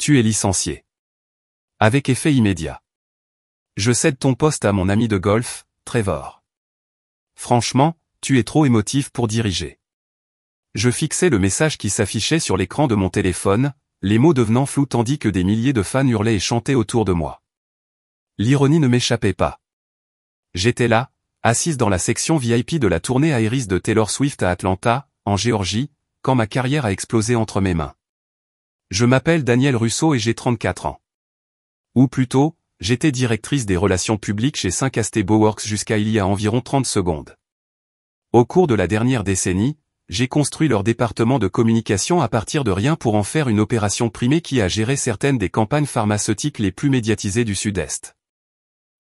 Tu es licencié. Avec effet immédiat. Je cède ton poste à mon ami de golf, Trevor. Franchement, tu es trop émotif pour diriger. Je fixais le message qui s'affichait sur l'écran de mon téléphone, les mots devenant flous tandis que des milliers de fans hurlaient et chantaient autour de moi. L'ironie ne m'échappait pas. J'étais là, assise dans la section VIP de la tournée Iris de Taylor Swift à Atlanta, en Géorgie, quand ma carrière a explosé entre mes mains. Je m'appelle Danielle Russo et j'ai 34 ans. Ou plutôt, j'étais directrice des relations publiques chez 5ST Boworks jusqu'à il y a environ 30 secondes. Au cours de la dernière décennie, j'ai construit leur département de communication à partir de rien pour en faire une opération primée qui a géré certaines des campagnes pharmaceutiques les plus médiatisées du Sud-Est.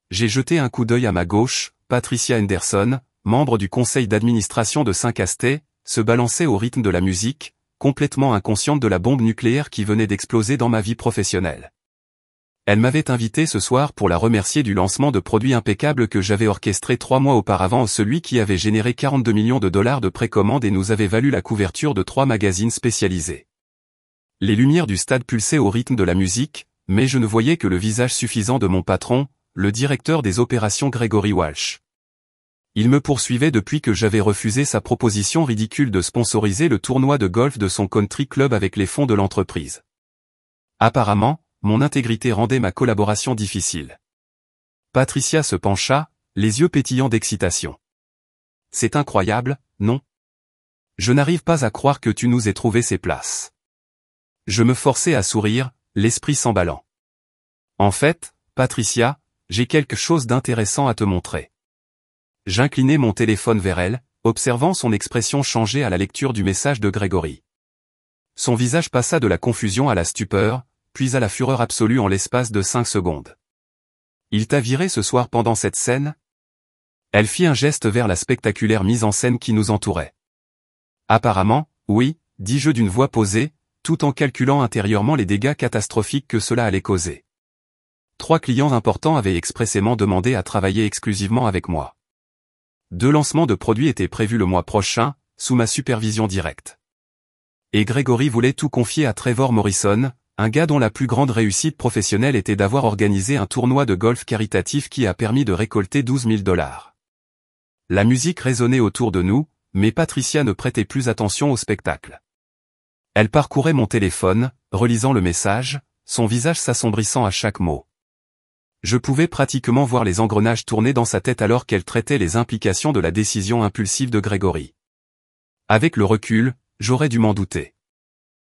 J'ai jeté un coup d'œil à ma gauche, Patricia Henderson, membre du conseil d'administration de 5ST, se balançait au rythme de la musique, complètement inconsciente de la bombe nucléaire qui venait d'exploser dans ma vie professionnelle. Elle m'avait invité ce soir pour la remercier du lancement de produits impeccables que j'avais orchestré 3 mois auparavant, celui qui avait généré 42 millions de dollars de précommande et nous avait valu la couverture de 3 magazines spécialisés. Les lumières du stade pulsaient au rythme de la musique, mais je ne voyais que le visage suffisant de mon patron, le directeur des opérations Gregory Walsh. Il me poursuivait depuis que j'avais refusé sa proposition ridicule de sponsoriser le tournoi de golf de son country club avec les fonds de l'entreprise. Apparemment, mon intégrité rendait ma collaboration difficile. Patricia se pencha, les yeux pétillants d'excitation. C'est incroyable, non? Je n'arrive pas à croire que tu nous aies trouvé ces places. Je me forçais à sourire, l'esprit s'emballant. En fait, Patricia, j'ai quelque chose d'intéressant à te montrer. J'inclinai mon téléphone vers elle, observant son expression changer à la lecture du message de Gregory. Son visage passa de la confusion à la stupeur, puis à la fureur absolue en l'espace de 5 secondes. Il t'a viré ce soir pendant cette scène? Elle fit un geste vers la spectaculaire mise en scène qui nous entourait. Apparemment, oui, dis-je d'une voix posée, tout en calculant intérieurement les dégâts catastrophiques que cela allait causer. 3 clients importants avaient expressément demandé à travailler exclusivement avec moi. 2 lancements de produits étaient prévus le mois prochain, sous ma supervision directe. Et Gregory voulait tout confier à Trevor Morrison, un gars dont la plus grande réussite professionnelle était d'avoir organisé un tournoi de golf caritatif qui a permis de récolter 12 000 $. La musique résonnait autour de nous, mais Patricia ne prêtait plus attention au spectacle. Elle parcourait mon téléphone, relisant le message, son visage s'assombrissant à chaque mot. Je pouvais pratiquement voir les engrenages tourner dans sa tête alors qu'elle traitait les implications de la décision impulsive de Gregory. Avec le recul, j'aurais dû m'en douter.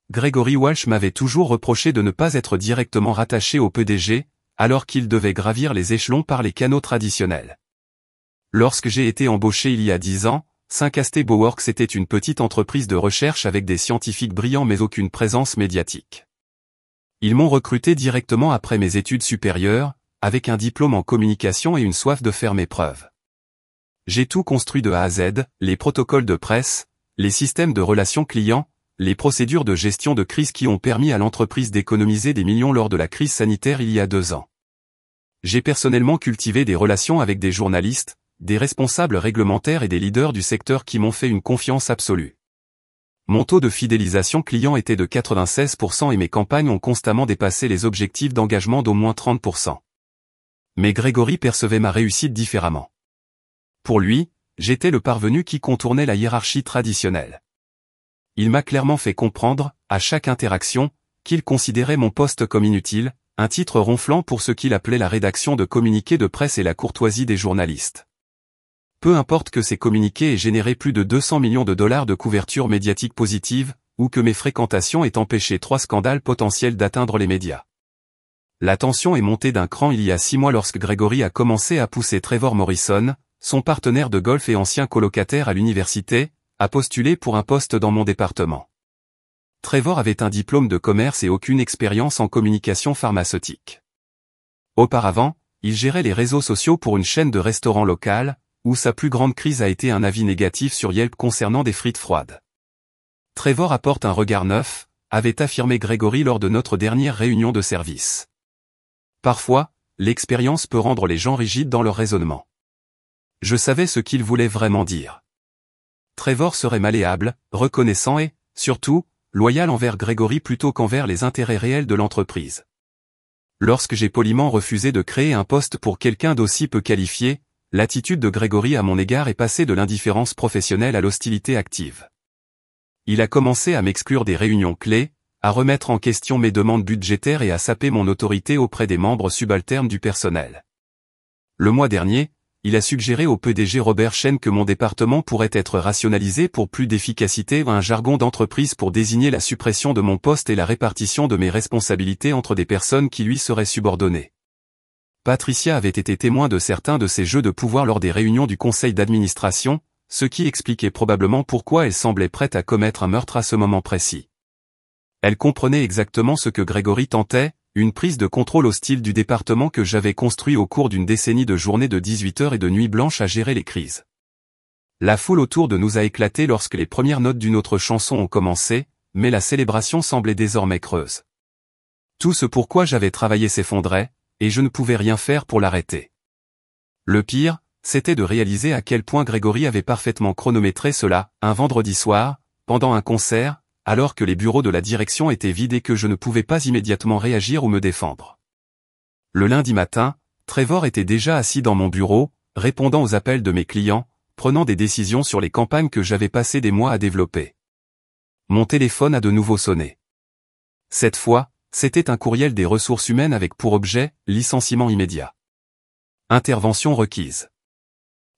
Gregory Walsh m'avait toujours reproché de ne pas être directement rattaché au PDG, alors qu'il devait gravir les échelons par les canaux traditionnels. Lorsque j'ai été embauché il y a 10 ans, 5ST Boworks était une petite entreprise de recherche avec des scientifiques brillants mais aucune présence médiatique. Ils m'ont recruté directement après mes études supérieures, avec un diplôme en communication et une soif de faire mes preuves. J'ai tout construit de A à Z, les protocoles de presse, les systèmes de relations clients, les procédures de gestion de crise qui ont permis à l'entreprise d'économiser des millions lors de la crise sanitaire il y a 2 ans. J'ai personnellement cultivé des relations avec des journalistes, des responsables réglementaires et des leaders du secteur qui m'ont fait une confiance absolue. Mon taux de fidélisation client était de 96% et mes campagnes ont constamment dépassé les objectifs d'engagement d'au moins 30%. Mais Gregory percevait ma réussite différemment. Pour lui, j'étais le parvenu qui contournait la hiérarchie traditionnelle. Il m'a clairement fait comprendre, à chaque interaction, qu'il considérait mon poste comme inutile, un titre ronflant pour ce qu'il appelait la rédaction de communiqués de presse et la courtoisie des journalistes. Peu importe que ces communiqués aient généré plus de 200 millions de dollars de couverture médiatique positive, ou que mes fréquentations aient empêché 3 scandales potentiels d'atteindre les médias. La tension est montée d'un cran il y a 6 mois lorsque Gregory a commencé à pousser Trevor Morrison, son partenaire de golf et ancien colocataire à l'université, à postuler pour un poste dans mon département. Trevor avait un diplôme de commerce et aucune expérience en communication pharmaceutique. Auparavant, il gérait les réseaux sociaux pour une chaîne de restaurants locale, où sa plus grande crise a été un avis négatif sur Yelp concernant des frites froides. Trevor apporte un regard neuf, avait affirmé Gregory lors de notre dernière réunion de service. Parfois, l'expérience peut rendre les gens rigides dans leur raisonnement. Je savais ce qu'il voulait vraiment dire. Trevor serait malléable, reconnaissant et, surtout, loyal envers Grégory plutôt qu'envers les intérêts réels de l'entreprise. Lorsque j'ai poliment refusé de créer un poste pour quelqu'un d'aussi peu qualifié, l'attitude de Grégory à mon égard est passée de l'indifférence professionnelle à l'hostilité active. Il a commencé à m'exclure des réunions clés, à remettre en question mes demandes budgétaires et à saper mon autorité auprès des membres subalternes du personnel. Le mois dernier, il a suggéré au PDG Robert Chen que mon département pourrait être rationalisé pour plus d'efficacité, un jargon d'entreprise pour désigner la suppression de mon poste et la répartition de mes responsabilités entre des personnes qui lui seraient subordonnées. Patricia avait été témoin de certains de ces jeux de pouvoir lors des réunions du conseil d'administration, ce qui expliquait probablement pourquoi elle semblait prête à commettre un meurtre à ce moment précis. Elle comprenait exactement ce que Grégory tentait, une prise de contrôle hostile du département que j'avais construit au cours d'une décennie de journées de 18 heures et de nuits blanches à gérer les crises. La foule autour de nous a éclaté lorsque les premières notes d'une autre chanson ont commencé, mais la célébration semblait désormais creuse. Tout ce pourquoi j'avais travaillé s'effondrait, et je ne pouvais rien faire pour l'arrêter. Le pire, c'était de réaliser à quel point Grégory avait parfaitement chronométré cela, un vendredi soir, pendant un concert, alors que les bureaux de la direction étaient vides et que je ne pouvais pas immédiatement réagir ou me défendre. Le lundi matin, Trevor était déjà assis dans mon bureau, répondant aux appels de mes clients, prenant des décisions sur les campagnes que j'avais passé des mois à développer. Mon téléphone a de nouveau sonné. Cette fois, c'était un courriel des ressources humaines avec pour objet « licenciement immédiat ». Intervention requise.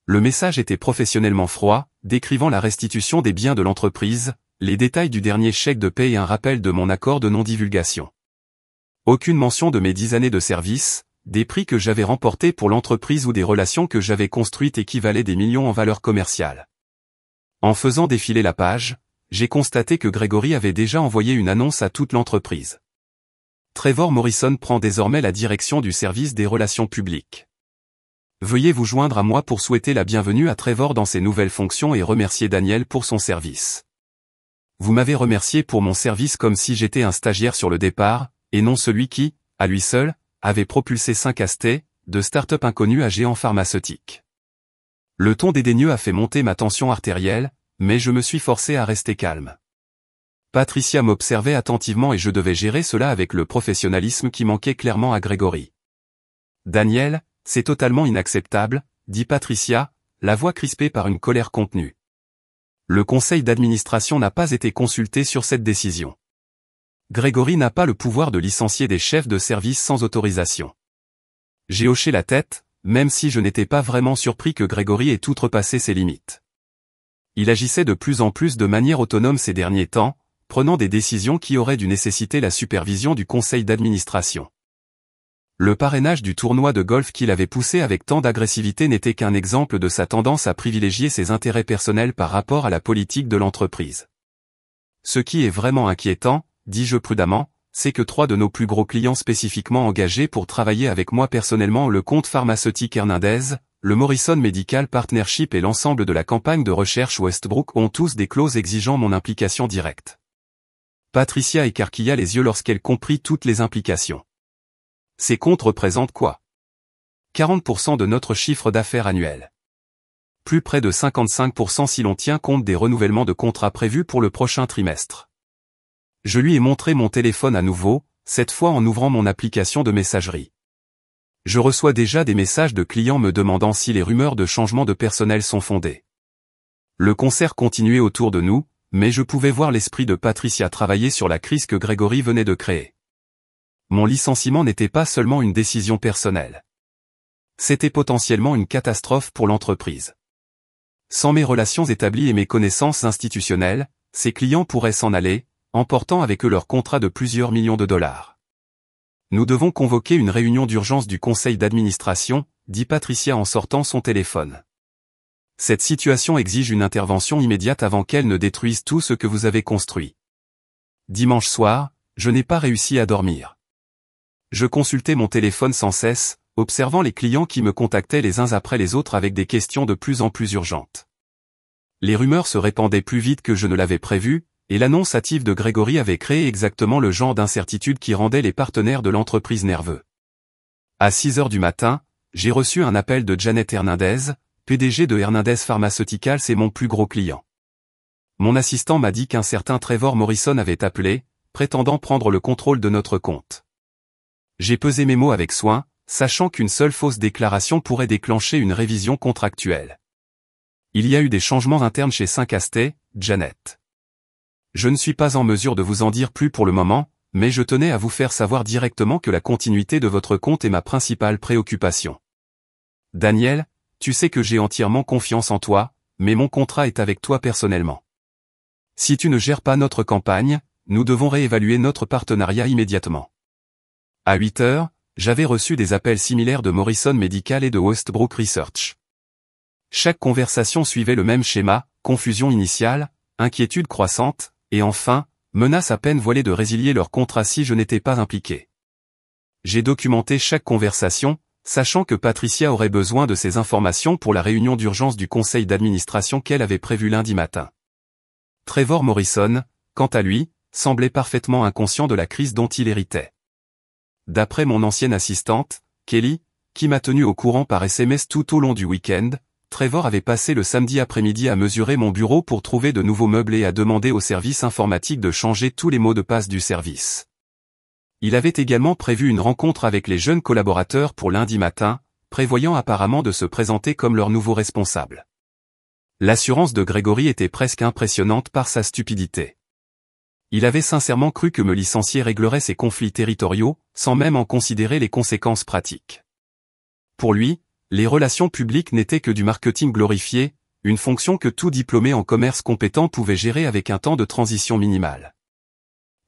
Le message était professionnellement froid, décrivant la restitution des biens de l'entreprise, les détails du dernier chèque de paie et un rappel de mon accord de non-divulgation. Aucune mention de mes 10 années de service, des prix que j'avais remportés pour l'entreprise ou des relations que j'avais construites équivalaient des millions en valeur commerciale. En faisant défiler la page, j'ai constaté que Grégory avait déjà envoyé une annonce à toute l'entreprise. Trevor Morrison prend désormais la direction du service des relations publiques. Veuillez vous joindre à moi pour souhaiter la bienvenue à Trevor dans ses nouvelles fonctions et remercier Daniel pour son service. Vous m'avez remercié pour mon service comme si j'étais un stagiaire sur le départ, et non celui qui, à lui seul, avait propulsé 5 AST, de start-up inconnus à géants pharmaceutiques. Le ton dédaigneux a fait monter ma tension artérielle, mais je me suis forcé à rester calme. Patricia m'observait attentivement et je devais gérer cela avec le professionnalisme qui manquait clairement à Grégory. Daniel, c'est totalement inacceptable, dit Patricia, la voix crispée par une colère contenue. Le conseil d'administration n'a pas été consulté sur cette décision. Grégory n'a pas le pouvoir de licencier des chefs de service sans autorisation. J'ai hoché la tête, même si je n'étais pas vraiment surpris que Grégory ait outrepassé ses limites. Il agissait de plus en plus de manière autonome ces derniers temps, prenant des décisions qui auraient dû nécessiter la supervision du conseil d'administration. Le parrainage du tournoi de golf qu'il avait poussé avec tant d'agressivité n'était qu'un exemple de sa tendance à privilégier ses intérêts personnels par rapport à la politique de l'entreprise. Ce qui est vraiment inquiétant, dis-je prudemment, c'est que 3 de nos plus gros clients spécifiquement engagés pour travailler avec moi personnellement, le compte pharmaceutique Hernandez, le Morrison Medical Partnership et l'ensemble de la campagne de recherche Westbrook ont tous des clauses exigeant mon implication directe. Patricia écarquilla les yeux lorsqu'elle comprit toutes les implications. Ces comptes représentent quoi? 40% de notre chiffre d'affaires annuel. Plus près de 55% si l'on tient compte des renouvellements de contrats prévus pour le prochain trimestre. Je lui ai montré mon téléphone à nouveau, cette fois en ouvrant mon application de messagerie. Je reçois déjà des messages de clients me demandant si les rumeurs de changement de personnel sont fondées. Le concert continuait autour de nous, mais je pouvais voir l'esprit de Patricia travailler sur la crise que Grégory venait de créer. Mon licenciement n'était pas seulement une décision personnelle. C'était potentiellement une catastrophe pour l'entreprise. Sans mes relations établies et mes connaissances institutionnelles, ces clients pourraient s'en aller, emportant avec eux leur contrat de plusieurs millions de dollars. Nous devons convoquer une réunion d'urgence du conseil d'administration, dit Patricia en sortant son téléphone. Cette situation exige une intervention immédiate avant qu'elle ne détruise tout ce que vous avez construit. Dimanche soir, je n'ai pas réussi à dormir. Je consultais mon téléphone sans cesse, observant les clients qui me contactaient les uns après les autres avec des questions de plus en plus urgentes. Les rumeurs se répandaient plus vite que je ne l'avais prévu, et l'annonce hâtive de Grégory avait créé exactement le genre d'incertitude qui rendait les partenaires de l'entreprise nerveux. À 6 heures du matin, j'ai reçu un appel de Janet Hernandez, PDG de Hernandez Pharmaceuticals et mon plus gros client. Mon assistant m'a dit qu'un certain Trevor Morrison avait appelé, prétendant prendre le contrôle de notre compte. J'ai pesé mes mots avec soin, sachant qu'une seule fausse déclaration pourrait déclencher une révision contractuelle. Il y a eu des changements internes chez Syncastet, Janet. Je ne suis pas en mesure de vous en dire plus pour le moment, mais je tenais à vous faire savoir directement que la continuité de votre compte est ma principale préoccupation. Daniel, tu sais que j'ai entièrement confiance en toi, mais mon contrat est avec toi personnellement. Si tu ne gères pas notre campagne, nous devons réévaluer notre partenariat immédiatement. À 8 heures, j'avais reçu des appels similaires de Morrison Medical et de Westbrook Research. Chaque conversation suivait le même schéma, confusion initiale, inquiétude croissante, et enfin, menace à peine voilée de résilier leur contrat si je n'étais pas impliqué. J'ai documenté chaque conversation, sachant que Patricia aurait besoin de ces informations pour la réunion d'urgence du conseil d'administration qu'elle avait prévue lundi matin. Trevor Morrison, quant à lui, semblait parfaitement inconscient de la crise dont il héritait. D'après mon ancienne assistante, Kelly, qui m'a tenu au courant par SMS tout au long du week-end, Trevor avait passé le samedi après-midi à mesurer mon bureau pour trouver de nouveaux meubles et à demander au service informatique de changer tous les mots de passe du service. Il avait également prévu une rencontre avec les jeunes collaborateurs pour lundi matin, prévoyant apparemment de se présenter comme leur nouveau responsable. L'assurance de Grégory était presque impressionnante par sa stupidité. Il avait sincèrement cru que me licencier réglerait ses conflits territoriaux, sans même en considérer les conséquences pratiques. Pour lui, les relations publiques n'étaient que du marketing glorifié, une fonction que tout diplômé en commerce compétent pouvait gérer avec un temps de transition minimal.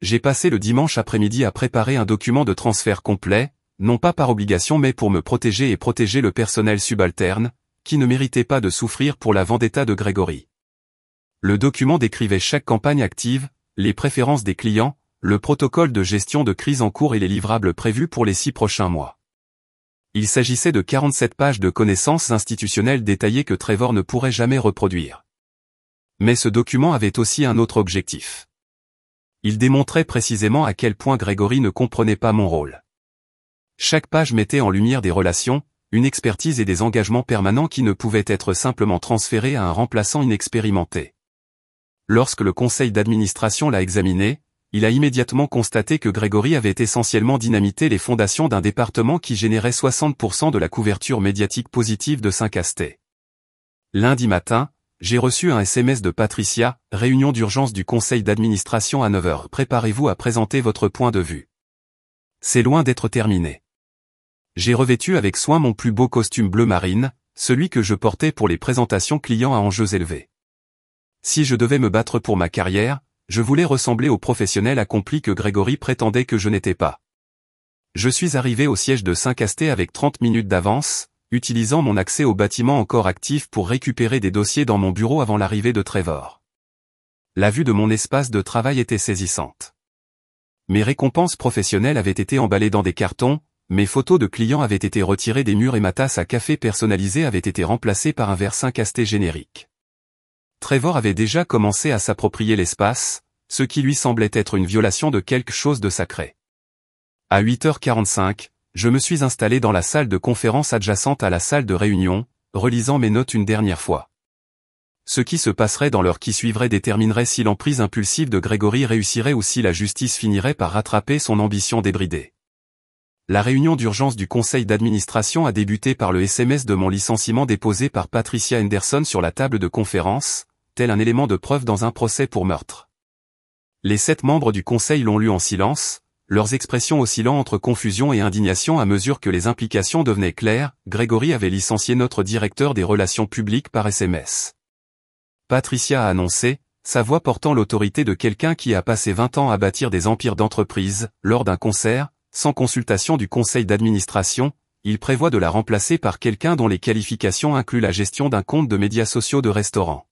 J'ai passé le dimanche après-midi à préparer un document de transfert complet, non pas par obligation mais pour me protéger et protéger le personnel subalterne, qui ne méritait pas de souffrir pour la vendetta de Grégory. Le document décrivait chaque campagne active, les préférences des clients, le protocole de gestion de crise en cours et les livrables prévus pour les 6 prochains mois. Il s'agissait de 47 pages de connaissances institutionnelles détaillées que Trevor ne pourrait jamais reproduire. Mais ce document avait aussi un autre objectif. Il démontrait précisément à quel point Grégory ne comprenait pas mon rôle. Chaque page mettait en lumière des relations, une expertise et des engagements permanents qui ne pouvaient être simplement transférés à un remplaçant inexpérimenté. Lorsque le conseil d'administration l'a examiné, il a immédiatement constaté que Grégory avait essentiellement dynamité les fondations d'un département qui générait 60% de la couverture médiatique positive de Syncastet. Lundi matin, j'ai reçu un SMS de Patricia, réunion d'urgence du conseil d'administration à 9 heures. Préparez-vous à présenter votre point de vue. C'est loin d'être terminé. J'ai revêtu avec soin mon plus beau costume bleu marine, celui que je portais pour les présentations clients à enjeux élevés. Si je devais me battre pour ma carrière, je voulais ressembler au professionnel accompli que Grégory prétendait que je n'étais pas. Je suis arrivé au siège de Syncastet avec 30 minutes d'avance, utilisant mon accès au bâtiment encore actif pour récupérer des dossiers dans mon bureau avant l'arrivée de Trevor. La vue de mon espace de travail était saisissante. Mes récompenses professionnelles avaient été emballées dans des cartons, mes photos de clients avaient été retirées des murs et ma tasse à café personnalisée avait été remplacée par un verre Syncastet générique. Trevor avait déjà commencé à s'approprier l'espace, ce qui lui semblait être une violation de quelque chose de sacré. À 8h45, je me suis installé dans la salle de conférence adjacente à la salle de réunion, relisant mes notes une dernière fois. Ce qui se passerait dans l'heure qui suivrait déterminerait si l'emprise impulsive de Grégory réussirait ou si la justice finirait par rattraper son ambition débridée. La réunion d'urgence du conseil d'administration a débuté par le SMS de mon licenciement déposé par Patricia Henderson sur la table de conférence, tel un élément de preuve dans un procès pour meurtre. Les 7 membres du conseil l'ont lu en silence, leurs expressions oscillant entre confusion et indignation à mesure que les implications devenaient claires. Grégory avait licencié notre directeur des relations publiques par SMS. Patricia a annoncé, sa voix portant l'autorité de quelqu'un qui a passé 20 ans à bâtir des empires d'entreprise, lors d'un concert, sans consultation du conseil d'administration, il prévoit de la remplacer par quelqu'un dont les qualifications incluent la gestion d'un compte de médias sociaux de restaurant.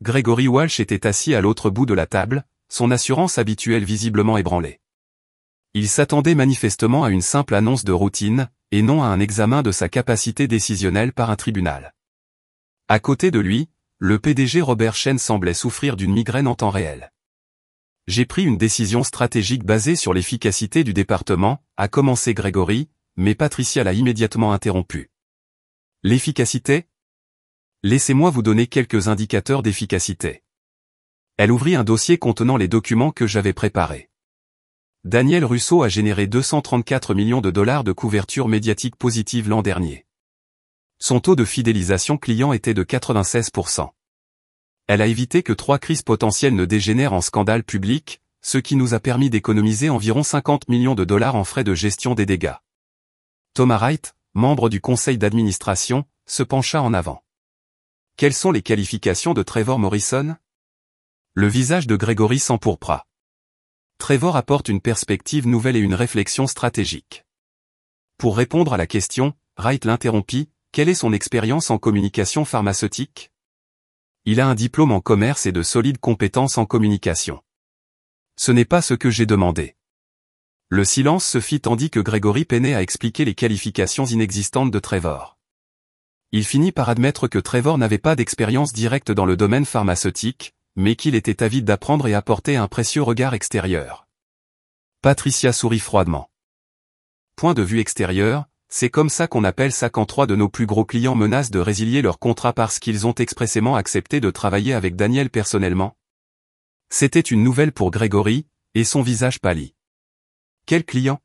Grégory Walsh était assis à l'autre bout de la table, son assurance habituelle visiblement ébranlée. Il s'attendait manifestement à une simple annonce de routine, et non à un examen de sa capacité décisionnelle par un tribunal. À côté de lui, le PDG Robert Chen semblait souffrir d'une migraine en temps réel. J'ai pris une décision stratégique basée sur l'efficacité du département, a commencé Grégory, mais Patricia l'a immédiatement interrompu. L'efficacité ? Laissez-moi vous donner quelques indicateurs d'efficacité. Elle ouvrit un dossier contenant les documents que j'avais préparés. Daniel Russo a généré 234 millions de dollars de couverture médiatique positive l'an dernier. Son taux de fidélisation client était de 96%. Elle a évité que 3 crises potentielles ne dégénèrent en scandale public, ce qui nous a permis d'économiser environ 50 millions de dollars en frais de gestion des dégâts. Thomas Wright, membre du conseil d'administration, se pencha en avant. Quelles sont les qualifications de Trevor Morrison? Le visage de Gregory s'empourpra. Trevor apporte une perspective nouvelle et une réflexion stratégique. Pour répondre à la question, Wright l'interrompit, quelle est son expérience en communication pharmaceutique? Il a un diplôme en commerce et de solides compétences en communication. Ce n'est pas ce que j'ai demandé. Le silence se fit tandis que Gregory peinait à expliquer les qualifications inexistantes de Trevor. Il finit par admettre que Trevor n'avait pas d'expérience directe dans le domaine pharmaceutique, mais qu'il était avide d'apprendre et apporter un précieux regard extérieur. Patricia sourit froidement. Point de vue extérieur, c'est comme ça qu'on appelle ça quand 3 de nos plus gros clients menacent de résilier leur contrat parce qu'ils ont expressément accepté de travailler avec Daniel personnellement. C'était une nouvelle pour Gregory, et son visage pâlit. Quel client?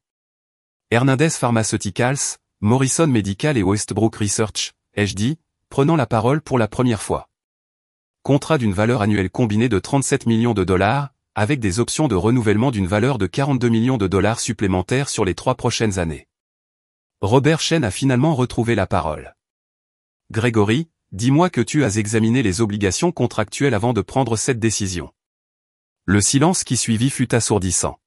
Hernandez Pharmaceuticals, Morrison Medical et Westbrook Research, ai-je dit, prenant la parole pour la première fois. Contrat d'une valeur annuelle combinée de 37 millions de dollars, avec des options de renouvellement d'une valeur de 42 millions de dollars supplémentaires sur les 3 prochaines années. Robert Chen a finalement retrouvé la parole. Gregory, dis-moi que tu as examiné les obligations contractuelles avant de prendre cette décision. Le silence qui suivit fut assourdissant.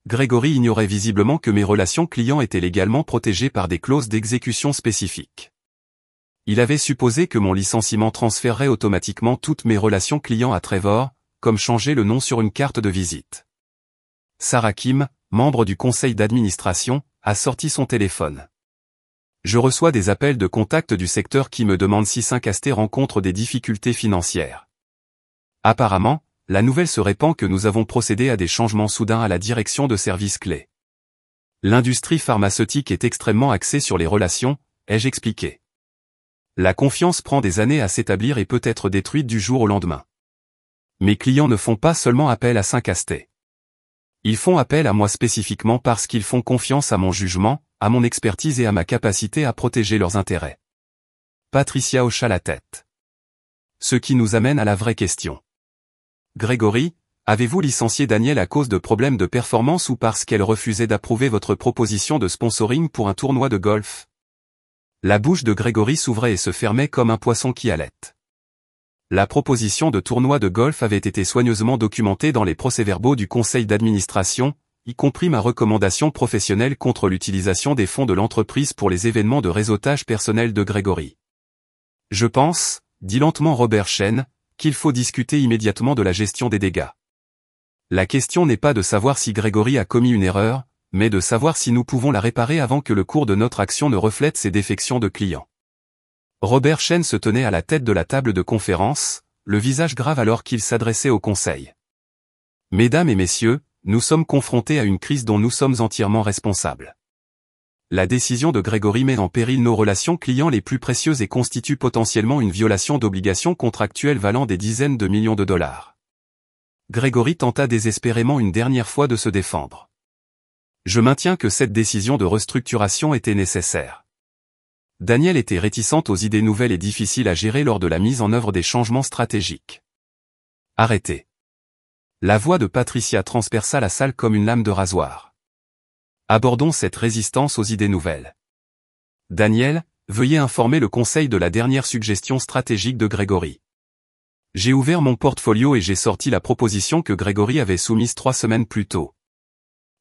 Gregory ignorait visiblement que mes relations clients étaient légalement protégées par des clauses d'exécution spécifiques. Il avait supposé que mon licenciement transférerait automatiquement toutes mes relations clients à Trevor, comme changer le nom sur une carte de visite. Sarah Kim, membre du conseil d'administration, a sorti son téléphone. Je reçois des appels de contact du secteur qui me demandent si Syncasté rencontre des difficultés financières. Apparemment, la nouvelle se répand que nous avons procédé à des changements soudains à la direction de services clés. L'industrie pharmaceutique est extrêmement axée sur les relations, ai-je expliqué. La confiance prend des années à s'établir et peut être détruite du jour au lendemain. Mes clients ne font pas seulement appel à Syncasté. Ils font appel à moi spécifiquement parce qu'ils font confiance à mon jugement, à mon expertise et à ma capacité à protéger leurs intérêts. Patricia hocha la tête. Ce qui nous amène à la vraie question. Gregory, avez-vous licencié Daniel à cause de problèmes de performance ou parce qu'elle refusait d'approuver votre proposition de sponsoring pour un tournoi de golf? La bouche de Gregory s'ouvrait et se fermait comme un poisson qui halète. La proposition de tournoi de golf avait été soigneusement documentée dans les procès-verbaux du conseil d'administration, y compris ma recommandation professionnelle contre l'utilisation des fonds de l'entreprise pour les événements de réseautage personnel de Gregory. Je pense, dit lentement Robert Chen, qu'il faut discuter immédiatement de la gestion des dégâts. La question n'est pas de savoir si Gregory a commis une erreur, mais de savoir si nous pouvons la réparer avant que le cours de notre action ne reflète ses défections de clients. Robert Chen se tenait à la tête de la table de conférence, le visage grave alors qu'il s'adressait au conseil. Mesdames et messieurs, nous sommes confrontés à une crise dont nous sommes entièrement responsables. La décision de Gregory met en péril nos relations clients les plus précieuses et constitue potentiellement une violation d'obligations contractuelles valant des dizaines de millions de dollars. Gregory tenta désespérément une dernière fois de se défendre. Je maintiens que cette décision de restructuration était nécessaire. Daniel était réticente aux idées nouvelles et difficiles à gérer lors de la mise en œuvre des changements stratégiques. Arrêtez. La voix de Patricia transperça la salle comme une lame de rasoir. Abordons cette résistance aux idées nouvelles. Daniel, veuillez informer le conseil de la dernière suggestion stratégique de Gregory. J'ai ouvert mon portfolio et j'ai sorti la proposition que Gregory avait soumise 3 semaines plus tôt.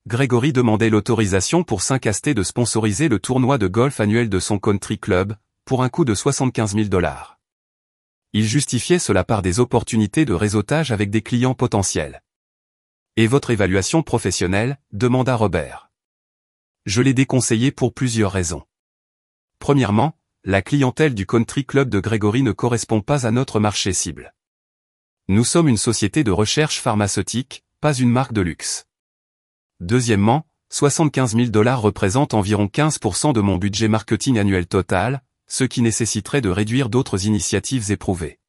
Gregory demandait l'autorisation pour Syncasté de sponsoriser le tournoi de golf annuel de son country club, pour un coût de 75 000 $. Il justifiait cela par des opportunités de réseautage avec des clients potentiels. Et votre évaluation professionnelle, demanda Robert. Je l'ai déconseillé pour plusieurs raisons. Premièrement, la clientèle du country club de Gregory ne correspond pas à notre marché cible. Nous sommes une société de recherche pharmaceutique, pas une marque de luxe. Deuxièmement, 75 000 $ représentent environ 15% de mon budget marketing annuel total, ce qui nécessiterait de réduire d'autres initiatives éprouvées.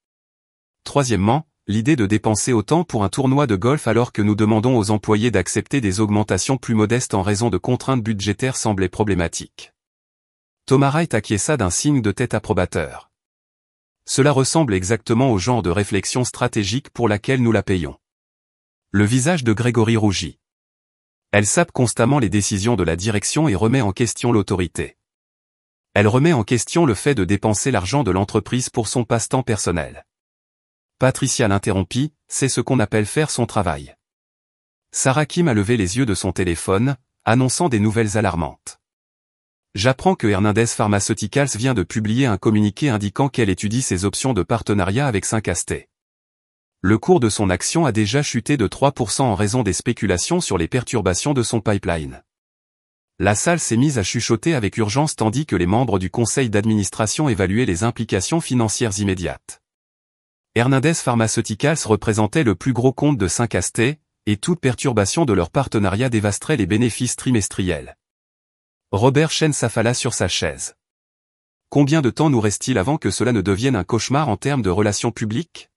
Troisièmement, l'idée de dépenser autant pour un tournoi de golf alors que nous demandons aux employés d'accepter des augmentations plus modestes en raison de contraintes budgétaires semblait problématique. Thomas Wright acquiesça d'un signe de tête approbateur. Cela ressemble exactement au genre de réflexion stratégique pour laquelle nous la payons. Le visage de Grégory rougit. Elle sape constamment les décisions de la direction et remet en question l'autorité. Elle remet en question le fait de dépenser l'argent de l'entreprise pour son passe-temps personnel. Patricia l'interrompit, c'est ce qu'on appelle faire son travail. Sarah Kim a levé les yeux de son téléphone, annonçant des nouvelles alarmantes. J'apprends que Hernandez Pharmaceuticals vient de publier un communiqué indiquant qu'elle étudie ses options de partenariat avec Syncasté. Le cours de son action a déjà chuté de 3% en raison des spéculations sur les perturbations de son pipeline. La salle s'est mise à chuchoter avec urgence tandis que les membres du conseil d'administration évaluaient les implications financières immédiates. Hernandez Pharmaceuticals représentait le plus gros compte de Syncasté, et toute perturbation de leur partenariat dévasterait les bénéfices trimestriels. Robert Chen s'affala sur sa chaise. Combien de temps nous reste-t-il avant que cela ne devienne un cauchemar en termes de relations publiques ?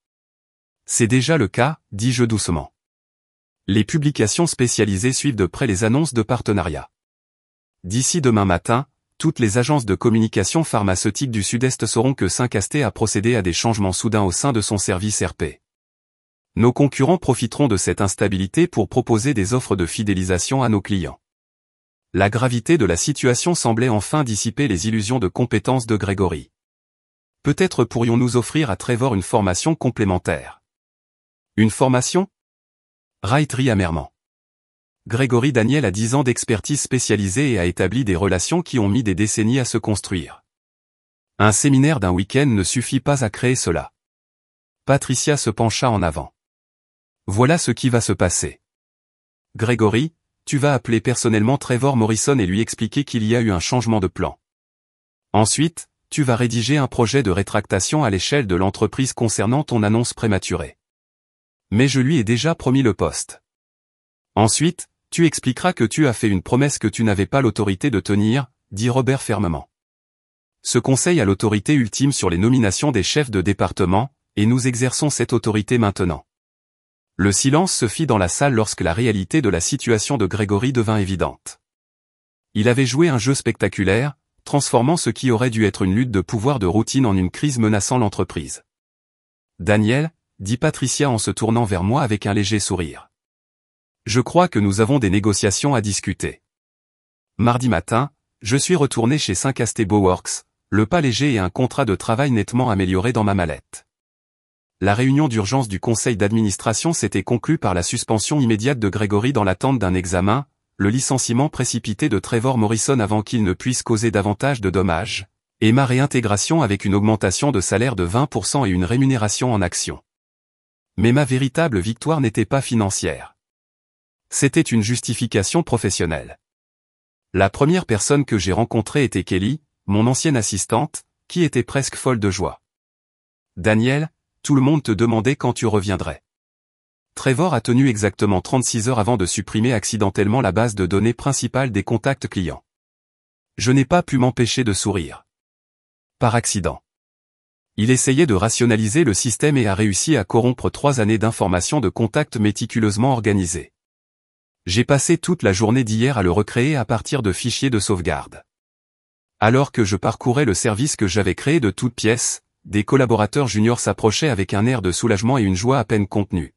C'est déjà le cas, dis-je doucement. Les publications spécialisées suivent de près les annonces de partenariat. D'ici demain matin, toutes les agences de communication pharmaceutique du Sud-Est sauront que Syncasté a procédé à des changements soudains au sein de son service RP. Nos concurrents profiteront de cette instabilité pour proposer des offres de fidélisation à nos clients. La gravité de la situation semblait enfin dissiper les illusions de compétence de Grégory. Peut-être pourrions-nous offrir à Trevor une formation complémentaire. Une formation ? Wright rit amèrement. Grégory Daniel a 10 ans d'expertise spécialisée et a établi des relations qui ont mis des décennies à se construire. Un séminaire d'un week-end ne suffit pas à créer cela. Patricia se pencha en avant. Voilà ce qui va se passer. Grégory, tu vas appeler personnellement Trevor Morrison et lui expliquer qu'il y a eu un changement de plan. Ensuite, tu vas rédiger un projet de rétractation à l'échelle de l'entreprise concernant ton annonce prématurée. Mais je lui ai déjà promis le poste. Ensuite, tu expliqueras que tu as fait une promesse que tu n'avais pas l'autorité de tenir, dit Robert fermement. Ce conseil a l'autorité ultime sur les nominations des chefs de département, et nous exerçons cette autorité maintenant. Le silence se fit dans la salle lorsque la réalité de la situation de Grégory devint évidente. Il avait joué un jeu spectaculaire, transformant ce qui aurait dû être une lutte de pouvoir de routine en une crise menaçant l'entreprise. Daniel, dit Patricia en se tournant vers moi avec un léger sourire. Je crois que nous avons des négociations à discuter. Mardi matin, je suis retourné chez Syncasté Bowworks, le pas léger et un contrat de travail nettement amélioré dans ma mallette. La réunion d'urgence du conseil d'administration s'était conclue par la suspension immédiate de Grégory dans l'attente d'un examen, le licenciement précipité de Trevor Morrison avant qu'il ne puisse causer davantage de dommages, et ma réintégration avec une augmentation de salaire de 20% et une rémunération en actions. Mais ma véritable victoire n'était pas financière. C'était une justification professionnelle. La première personne que j'ai rencontrée était Kelly, mon ancienne assistante, qui était presque folle de joie. Daniel, tout le monde te demandait quand tu reviendrais. Trevor a tenu exactement 36 heures avant de supprimer accidentellement la base de données principale des contacts clients. Je n'ai pas pu m'empêcher de sourire. Par accident. Il essayait de rationaliser le système et a réussi à corrompre 3 années d'informations de contacts méticuleusement organisées. J'ai passé toute la journée d'hier à le recréer à partir de fichiers de sauvegarde. Alors que je parcourais le service que j'avais créé de toutes pièces, des collaborateurs juniors s'approchaient avec un air de soulagement et une joie à peine contenue.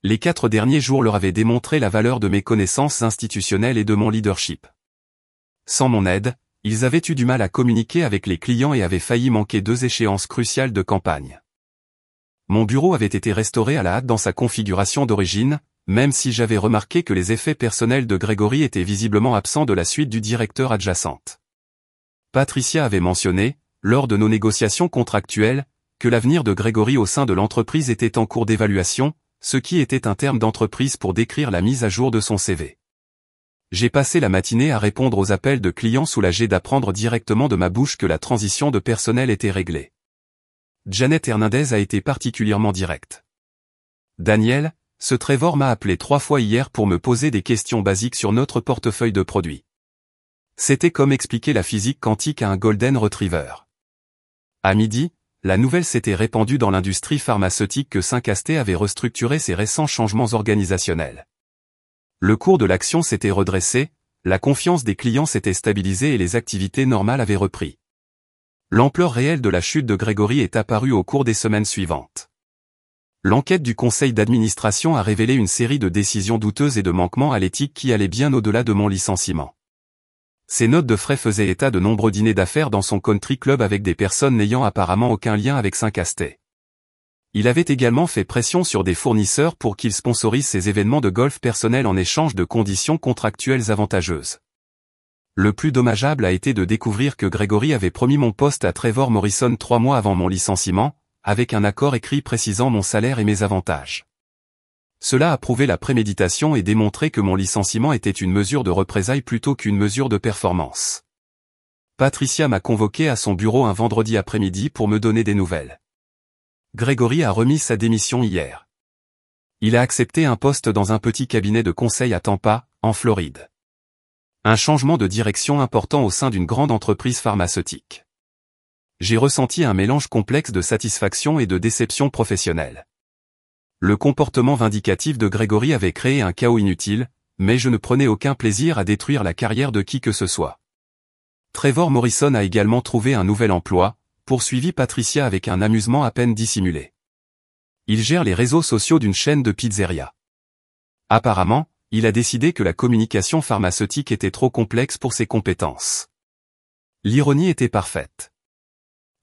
Les 4 derniers jours leur avaient démontré la valeur de mes connaissances institutionnelles et de mon leadership. Sans mon aide, ils avaient eu du mal à communiquer avec les clients et avaient failli manquer 2 échéances cruciales de campagne. Mon bureau avait été restauré à la hâte dans sa configuration d'origine, même si j'avais remarqué que les effets personnels de Grégory étaient visiblement absents de la suite du directeur adjacente. Patricia avait mentionné, lors de nos négociations contractuelles, que l'avenir de Grégory au sein de l'entreprise était en cours d'évaluation, ce qui était un terme d'entreprise pour décrire la mise à jour de son CV. J'ai passé la matinée à répondre aux appels de clients soulagés d'apprendre directement de ma bouche que la transition de personnel était réglée. Janet Hernandez a été particulièrement directe. Daniel, ce Trevor m'a appelé 3 fois hier pour me poser des questions basiques sur notre portefeuille de produits. C'était comme expliquer la physique quantique à un Golden Retriever. À midi, la nouvelle s'était répandue dans l'industrie pharmaceutique que 5AST avait restructuré ses récents changements organisationnels. Le cours de l'action s'était redressé, la confiance des clients s'était stabilisée et les activités normales avaient repris. L'ampleur réelle de la chute de Grégory est apparue au cours des semaines suivantes. L'enquête du conseil d'administration a révélé une série de décisions douteuses et de manquements à l'éthique qui allaient bien au-delà de mon licenciement. Ces notes de frais faisaient état de nombreux dîners d'affaires dans son country club avec des personnes n'ayant apparemment aucun lien avec 5AST. Il avait également fait pression sur des fournisseurs pour qu'ils sponsorisent ses événements de golf personnels en échange de conditions contractuelles avantageuses. Le plus dommageable a été de découvrir que Grégory avait promis mon poste à Trevor Morrison 3 mois avant mon licenciement, avec un accord écrit précisant mon salaire et mes avantages. Cela a prouvé la préméditation et démontré que mon licenciement était une mesure de représailles plutôt qu'une mesure de performance. Patricia m'a convoqué à son bureau un vendredi après-midi pour me donner des nouvelles. Grégory a remis sa démission hier. Il a accepté un poste dans un petit cabinet de conseil à Tampa, en Floride. Un changement de direction important au sein d'une grande entreprise pharmaceutique. J'ai ressenti un mélange complexe de satisfaction et de déception professionnelle. Le comportement vindicatif de Grégory avait créé un chaos inutile, mais je ne prenais aucun plaisir à détruire la carrière de qui que ce soit. Trevor Morrison a également trouvé un nouvel emploi, poursuivit Patricia avec un amusement à peine dissimulé. Il gère les réseaux sociaux d'une chaîne de pizzeria. Apparemment, il a décidé que la communication pharmaceutique était trop complexe pour ses compétences. L'ironie était parfaite.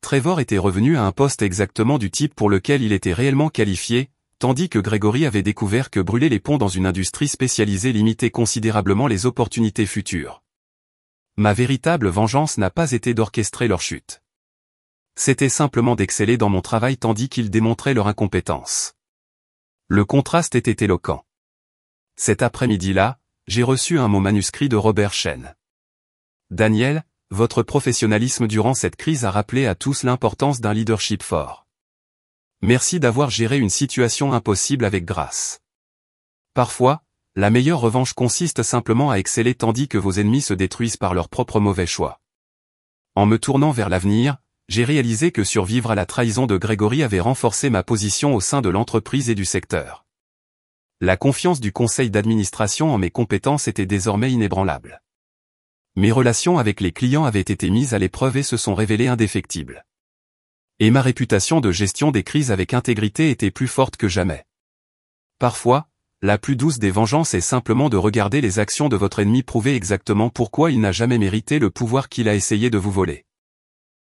Trevor était revenu à un poste exactement du type pour lequel il était réellement qualifié, tandis que Grégory avait découvert que brûler les ponts dans une industrie spécialisée limitait considérablement les opportunités futures. Ma véritable vengeance n'a pas été d'orchestrer leur chute. C'était simplement d'exceller dans mon travail tandis qu'ils démontraient leur incompétence. Le contraste était éloquent. Cet après-midi-là, j'ai reçu un mot manuscrit de Robert Shen. Daniel, votre professionnalisme durant cette crise a rappelé à tous l'importance d'un leadership fort. Merci d'avoir géré une situation impossible avec grâce. Parfois, la meilleure revanche consiste simplement à exceller tandis que vos ennemis se détruisent par leurs propres mauvais choix. En me tournant vers l'avenir, j'ai réalisé que survivre à la trahison de Grégory avait renforcé ma position au sein de l'entreprise et du secteur. La confiance du conseil d'administration en mes compétences était désormais inébranlable. Mes relations avec les clients avaient été mises à l'épreuve et se sont révélées indéfectibles. Et ma réputation de gestion des crises avec intégrité était plus forte que jamais. Parfois, la plus douce des vengeances est simplement de regarder les actions de votre ennemi prouver exactement pourquoi il n'a jamais mérité le pouvoir qu'il a essayé de vous voler.